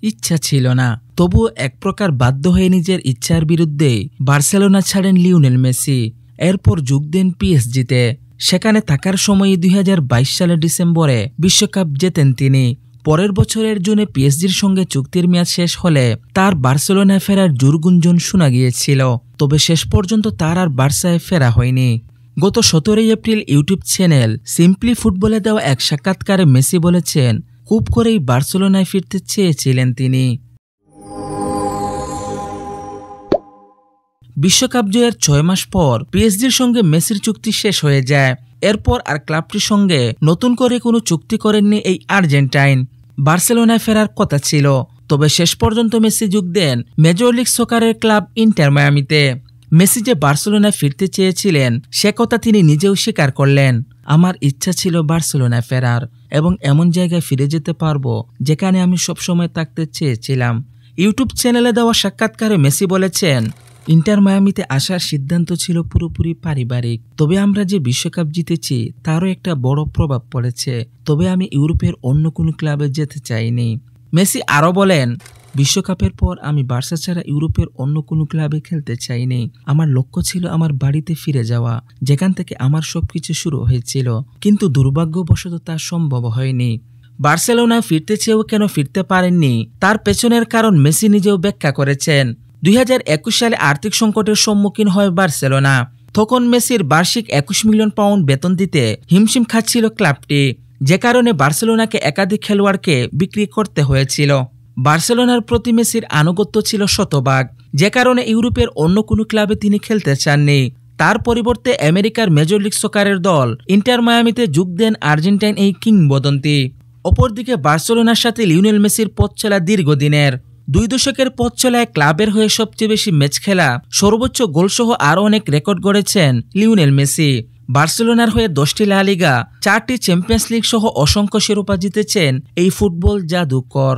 ইচ্ছা ছিল না, তবুও এক প্রকার বাধ্য হয়ে নিজের ইচ্ছার বিরুদ্ধে বার্সেলোনা ছাড়েন লিওনেল মেসি। এরপর যোগ দেন পিএসজিতে। সেখানে থাকার সময়ই 2022 সালের ডিসেম্বরে বিশ্বকাপ জেতেন তিনি। পরের বছরের জুনে পিএসজির সঙ্গে চুক্তির মেয়াদ শেষ হলে তার বার্সেলোনায় ফেরার জোর গুঞ্জন শোনা গিয়েছিল, তবে শেষ পর্যন্ত তার আর বার্সায় ফেরা হয়নি। গত 17 এপ্রিল ইউটিউব চ্যানেল সিম্পলি ফুটবলে দেওয়া এক সাক্ষাৎকারে মেসি বলেছেন, খুব করেই বার্সেলোনায় ফিরতে চেয়েছিলেন তিনি। বিশ্বকাপ জয়ের 6 মাস পর পিএসজির সঙ্গে মেসির চুক্তি শেষ হয়ে যায়। এরপর আর ক্লাবটির সঙ্গে নতুন করে কোনো চুক্তি করেননি এই আর্জেন্টাইন। বার্সেলোনায় ফেরার কথা ছিল, তবে শেষ পর্যন্ত মেসি যোগ দেন মেজর লিগ সকারের ক্লাব ইন্টার মায়ামিতে। মেসি যে বার্সেলোনায় ফিরতে চেয়েছিলেন সে কথা তিনি নিজেও স্বীকার করলেন। আমার ইচ্ছা ছিল বার্সেলোনায় ফেরার এবং এমন জায়গায় ফিরে যেতে পারবো যেখানে আমি সবসময় থাকতে চেয়েছিলাম। ইউটিউব চ্যানেলে দেওয়া সাক্ষাৎকারে মেসি বলেছেন, ইন্টার মায়ামিতে আসার সিদ্ধান্ত ছিল পুরোপুরি পারিবারিক, তবে আমরা যে বিশ্বকাপ জিতেছি তারও একটা বড় প্রভাব পড়েছে, তবে আমি ইউরোপের অন্য কোনো ক্লাবে যেতে চাইনি। মেসি আরও বলেন, বিশ্বকাপের পর আমি বার্সা ছাড়া ইউরোপের অন্য কোনো ক্লাবে খেলতে চাইনি। আমার লক্ষ্য ছিল আমার বাড়িতে ফিরে যাওয়া, যেখান থেকে আমার সবকিছু শুরু হয়েছিল, কিন্তু দুর্ভাগ্যবশত তা সম্ভব হয়নি। বার্সেলোনায় ফিরতে চেয়েও কেন ফিরতে পারেননি তার পেছনের কারণ মেসি নিজেও ব্যাখ্যা করেছেন। 2021 সালে আর্থিক সংকটের সম্মুখীন হয় বার্সেলোনা। তখন মেসির বার্ষিক 21 মিলিয়ন পাউন্ড বেতন দিতে হিমশিম খাচ্ছিল ক্লাবটি, যে কারণে বার্সেলোনাকে একাধিক খেলোয়াড়কে বিক্রি করতে হয়েছিল। বার্সেলোনার প্রতি মেসির আনুগত্য ছিল শতভাগ, যে কারণে ইউরোপের অন্য কোনো ক্লাবে তিনি খেলতে চাননি। তার পরিবর্তে আমেরিকার মেজর লিগ সকারের দল ইন্টার মায়ামিতে যোগ দেন আর্জেন্টাইন এই কিংবদন্তি। অপরদিকে বার্সেলোনার সাথে লিওনেল মেসির পথ চলা দীর্ঘদিনের। 2 দশকের পথ চলায় ক্লাবের হয়ে সবচেয়ে বেশি ম্যাচ খেলা, সর্বোচ্চ গোলসহ আরও অনেক রেকর্ড গড়েছেন লিওনেল মেসি। বার্সেলোনার হয়ে 10টি লা লিগা, 4টি চ্যাম্পিয়ন্স লিগ সহ অসংখ্য শিরোপা জিতেছেন এই ফুটবল জাদুকর।